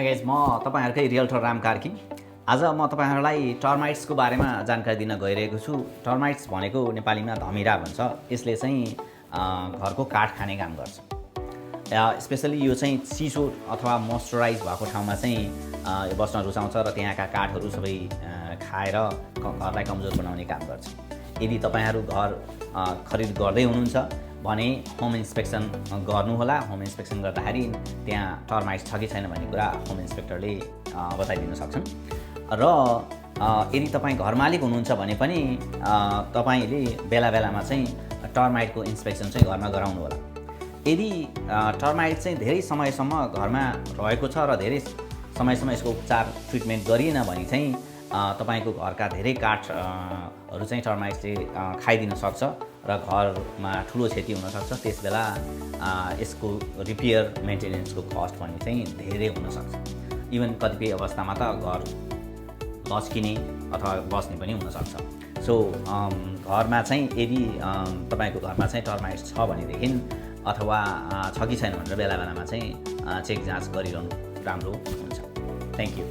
Guys म तपाईहरुकै realtor Ram Karki. आज म तपाईहरुलाई टर्माइट्सको बारेमा जानकारी दिन गइरहेको छु। टर्माइट्स भनेको नेपालीमा धमिरा भन्छ। यसले चाहिँ घरको काठ खाने काम गर्छ। स्पेशली यो चाहिँ चिसो अथवा मोइस्चराइज भएको ठाउँमा चाहिँ बस्न रुचाउँछ र त्यहाँका काठहरू सबै खाएर घरलाई कमजोर बनाउने काम गर्छ। यदि तपाईहरु घर खरिद गर्दै हुनुहुन्छ भने होम इन्स्पेक्सन गर्नुहोला। होम इन्स्पेक्सन गर्दाखेरि त्यहाँ टर्माइट्स छ कि छैन भन्ने कुरा होम इन्स्पेक्टरले बताइदिन सक्छन्। र यदि तपाईँ घर मालिक हुनुहुन्छ भने पनि तपाईले बेला बेलामा चाहिँ टर्माइटको इन्स्पेक्सन चाहिँ घरमा गराउनु होला। यदि टर्माइट चाहिँ धेरै समयसम्म घरमा रहेको छ र धेरै समयसम्म यसको उपचार ट्रिटमेन्ट गरिएन भने चाहिँ तपाईको घरका धेरै काठहरू चाहिँ टर्माइट्सले खाइदिन सक्छ र घरमा ठुलो क्षति हुन सक्छ। त्यसबेला यसको रिपेयर मेन्टेनेन्सको कस्ट पनि चाहिँ धेरै हुन सक्छ। इभन कतिपय अवस्थामा त घर लस्किने अथवा बस्ने पनि हुन सक्छ। सो घरमा चाहिँ यदि तपाईको घरमा चाहिँ टर्माइट्स छ भनेदेखि अथवा छ कि छैन भनेर बेला बेलामा चाहिँ चेक जाँच गरिरहनु राम्रो हुन्छ। Thank you.